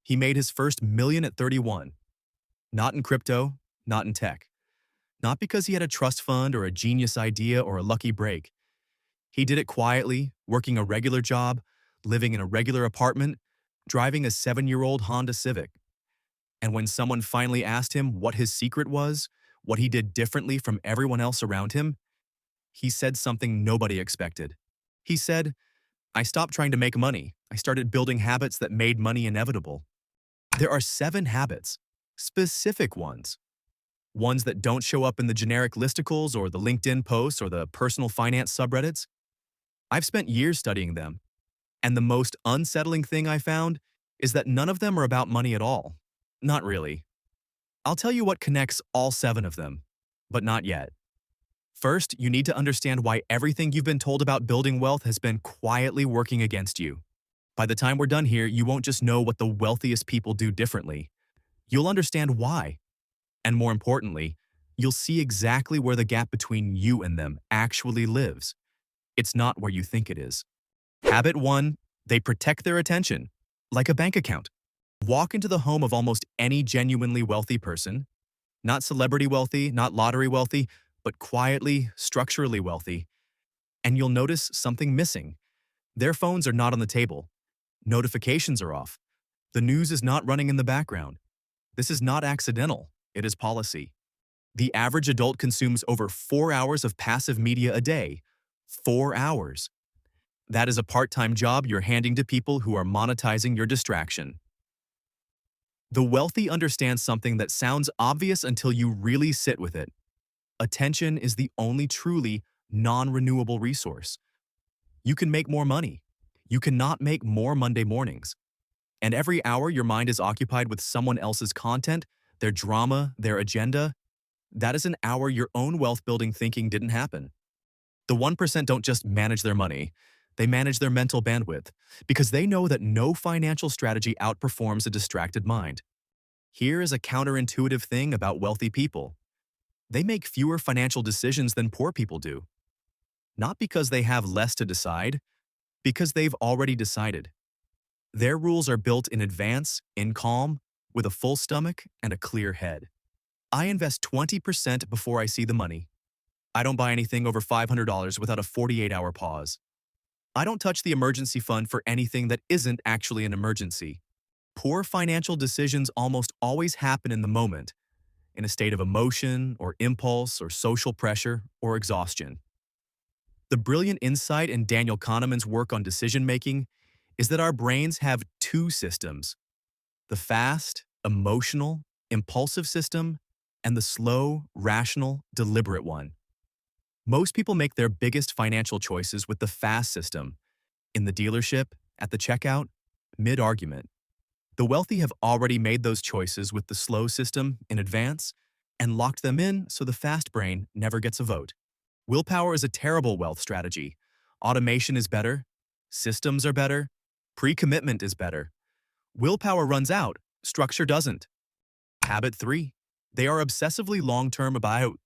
He made his first million at 31. Not in crypto, not in tech. Not because he had a trust fund or a genius idea or a lucky break. He did it quietly, working a regular job, living in a regular apartment, driving a 7-year-old Honda Civic. And when someone finally asked him what his secret was, what he did differently from everyone else around him, he said something nobody expected. He said, "I stopped trying to make money. I started building habits that made money inevitable." There are 7 habits, specific ones that don't show up in the generic listicles or the LinkedIn posts or the personal finance subreddits. I've spent years studying them, and the most unsettling thing I found is that none of them are about money at all. Not really. I'll tell you what connects all 7 of them, but not yet. First, you need to understand why everything you've been told about building wealth has been quietly working against you. By the time we're done here, you won't just know what the wealthiest people do differently. You'll understand why. And more importantly, you'll see exactly where the gap between you and them actually lives. It's not where you think it is. Habit 1, they protect their attention, like a bank account. Walk into the home of almost any genuinely wealthy person, not celebrity wealthy, not lottery wealthy, but quietly, structurally wealthy, and you'll notice something missing. Their phones are not on the table. Notifications are off. The news is not running in the background. This is not accidental, it is policy. The average adult consumes over 4 hours of passive media a day. 4 hours. That is a part-time job you're handing to people who are monetizing your distraction. The wealthy understand something that sounds obvious until you really sit with it. Attention is the only truly non-renewable resource. You can make more money. You cannot make more Monday mornings. And every hour your mind is occupied with someone else's content, their drama, their agenda, that is an hour your own wealth-building thinking didn't happen. The 1% don't just manage their money, they manage their mental bandwidth, because they know that no financial strategy outperforms a distracted mind. Here is a counterintuitive thing about wealthy people. They make fewer financial decisions than poor people do. Not because they have less to decide, because they've already decided. Their rules are built in advance, in calm, with a full stomach and a clear head. I invest 20% before I see the money. I don't buy anything over $500 without a 48-hour pause. I don't touch the emergency fund for anything that isn't actually an emergency. Poor financial decisions almost always happen in the moment, in a state of emotion or impulse or social pressure or exhaustion. The brilliant insight in Daniel Kahneman's work on decision-making is that our brains have 2 systems: the fast, emotional, impulsive system, and the slow, rational, deliberate one. Most people make their biggest financial choices with the fast system, in the dealership, at the checkout, mid-argument. The wealthy have already made those choices with the slow system in advance and locked them in so the fast brain never gets a vote. Willpower is a terrible wealth strategy. Automation is better. Systems are better. Pre-commitment is better. Willpower runs out. Structure doesn't. Habit 3. They are obsessively long-term about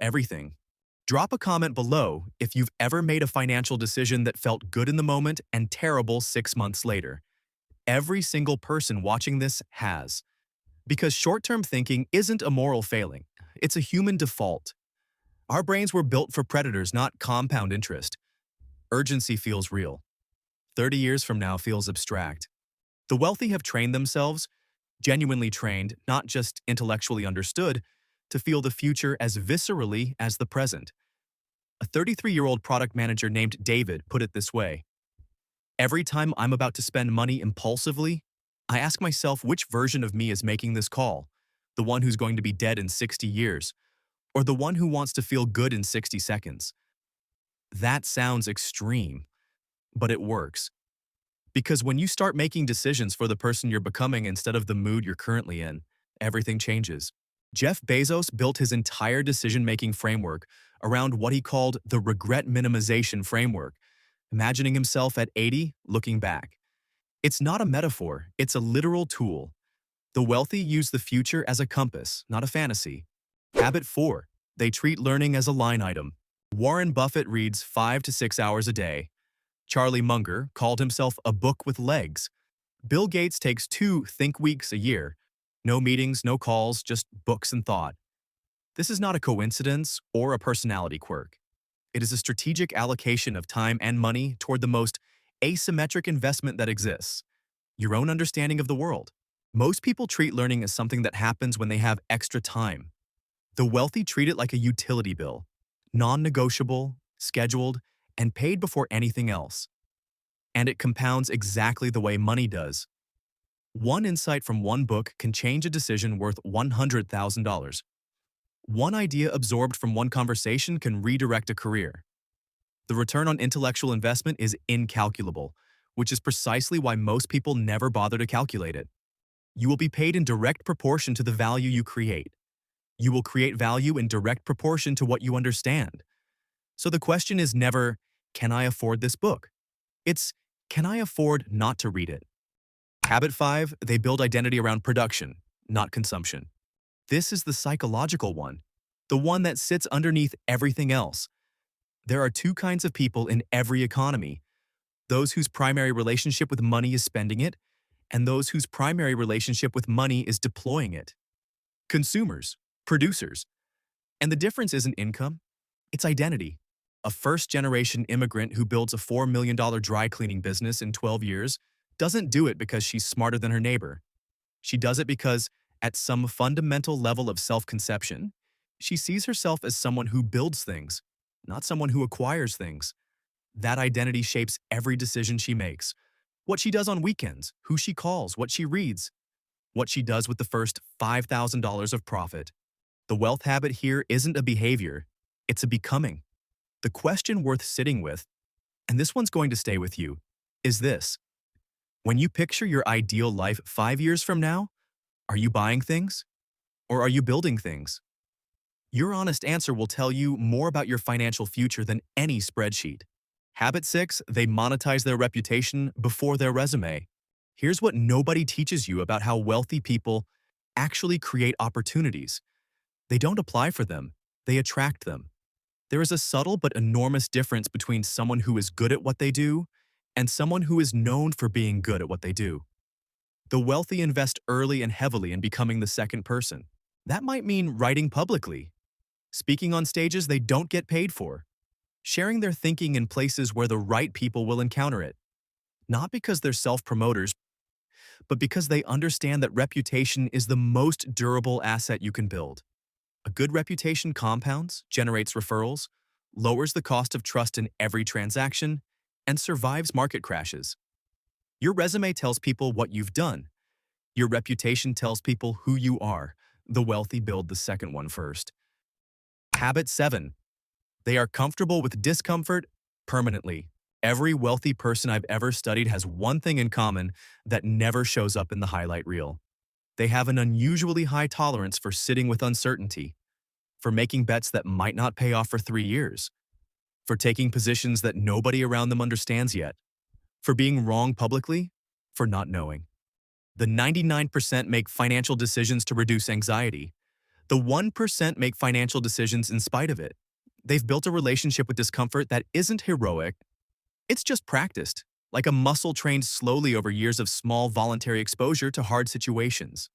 everything. Drop a comment below if you've ever made a financial decision that felt good in the moment and terrible 6 months later. Every single person watching this has. Because short-term thinking isn't a moral failing. It's a human default. Our brains were built for predators, not compound interest. Urgency feels real. 30 years from now feels abstract. The wealthy have trained themselves, genuinely trained, not just intellectually understood, to feel the future as viscerally as the present. A 33-year-old product manager named David put it this way: "Every time I'm about to spend money impulsively, I ask myself which version of me is making this call, the one who's going to be dead in 60 years, or the one who wants to feel good in 60 seconds. That sounds extreme, but it works. Because when you start making decisions for the person you're becoming instead of the mood you're currently in, everything changes. Jeff Bezos built his entire decision-making framework around what he called the regret minimization framework, imagining himself at 80, looking back. It's not a metaphor, it's a literal tool. The wealthy use the future as a compass, not a fantasy. Habit 4. They treat learning as a line item. Warren Buffett reads 5 to 6 hours a day. Charlie Munger called himself a book with legs. Bill Gates takes 2 think weeks a year. No meetings, no calls, just books and thought. This is not a coincidence or a personality quirk. It is a strategic allocation of time and money toward the most asymmetric investment that exists, your own understanding of the world. Most people treat learning as something that happens when they have extra time. The wealthy treat it like a utility bill, non-negotiable, scheduled, and paid before anything else. And it compounds exactly the way money does. One insight from one book can change a decision worth $100,000. One idea absorbed from one conversation can redirect a career. The return on intellectual investment is incalculable, which is precisely why most people never bother to calculate it. You will be paid in direct proportion to the value you create. You will create value in direct proportion to what you understand. So the question is never, can I afford this book? It's, can I afford not to read it? Habit 5, they build identity around production, not consumption. This is the psychological one, the one that sits underneath everything else. There are two kinds of people in every economy: those whose primary relationship with money is spending it, and those whose primary relationship with money is deploying it. Consumers, producers. And the difference isn't income, it's identity. A first-generation immigrant who builds a $4 million dry cleaning business in 12 years doesn't do it because she's smarter than her neighbor. She does it because, at some fundamental level of self-conception, she sees herself as someone who builds things, not someone who acquires things. That identity shapes every decision she makes. What she does on weekends, who she calls, what she reads, what she does with the first $5,000 of profit. The wealth habit here isn't a behavior, it's a becoming. The question worth sitting with, and this one's going to stay with you, is this: when you picture your ideal life 5 years from now, are you buying things? Or are you building things? Your honest answer will tell you more about your financial future than any spreadsheet. Habit 6, they monetize their reputation before their resume. Here's what nobody teaches you about how wealthy people actually create opportunities. They don't apply for them, they attract them. There is a subtle but enormous difference between someone who is good at what they do and someone who is known for being good at what they do. The wealthy invest early and heavily in becoming the second person. That might mean writing publicly, speaking on stages they don't get paid for, sharing their thinking in places where the right people will encounter it. Not because they're self-promoters, but because they understand that reputation is the most durable asset you can build. A good reputation compounds, generates referrals, lowers the cost of trust in every transaction, and survives market crashes. Your resume tells people what you've done. Your reputation tells people who you are. The wealthy build the second one first. Habit 7. They are comfortable with discomfort permanently. Every wealthy person I've ever studied has one thing in common that never shows up in the highlight reel. They have an unusually high tolerance for sitting with uncertainty, for making bets that might not pay off for 3 years, for taking positions that nobody around them understands yet, for being wrong publicly, for not knowing. The 99% make financial decisions to reduce anxiety. The 1% make financial decisions in spite of it. They've built a relationship with discomfort that isn't heroic. It's just practiced, like a muscle trained slowly over years of small voluntary exposure to hard situations.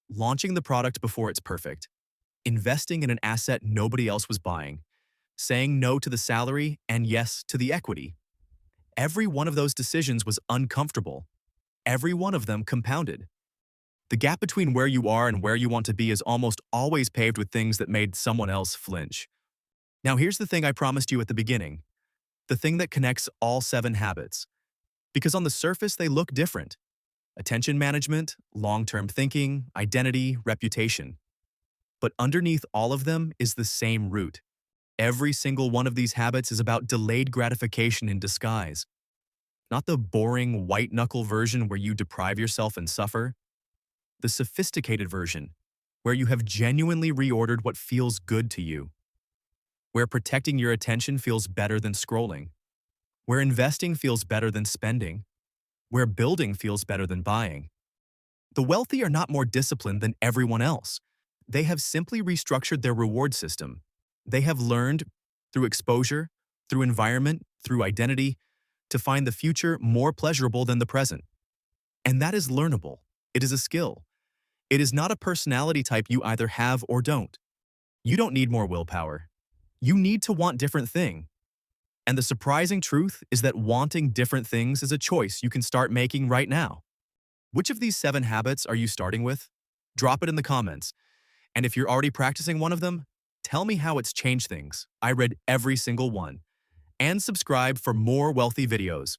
Launching the product before it's perfect. Investing in an asset nobody else was buying. Saying no to the salary and yes to the equity. Every one of those decisions was uncomfortable. Every one of them compounded. The gap between where you are and where you want to be is almost always paved with things that made someone else flinch. Now here's the thing I promised you at the beginning. The thing that connects all 7 habits. Because on the surface, they look different. Attention management, long-term thinking, identity, reputation. But underneath all of them is the same root. Every single one of these habits is about delayed gratification in disguise. Not the boring, white-knuckle version where you deprive yourself and suffer. The sophisticated version, where you have genuinely reordered what feels good to you. Where protecting your attention feels better than scrolling. Where investing feels better than spending. Where building feels better than buying. The wealthy are not more disciplined than everyone else. They have simply restructured their reward system. They have learned, through exposure, through environment, through identity, to find the future more pleasurable than the present. And that is learnable. It is a skill. It is not a personality type you either have or don't. You don't need more willpower. You need to want different things. And the surprising truth is that wanting different things is a choice you can start making right now. Which of these 7 habits are you starting with? Drop it in the comments. And if you're already practicing one of them, tell me how it's changed things. I read every single one. And subscribe for more wealthy videos.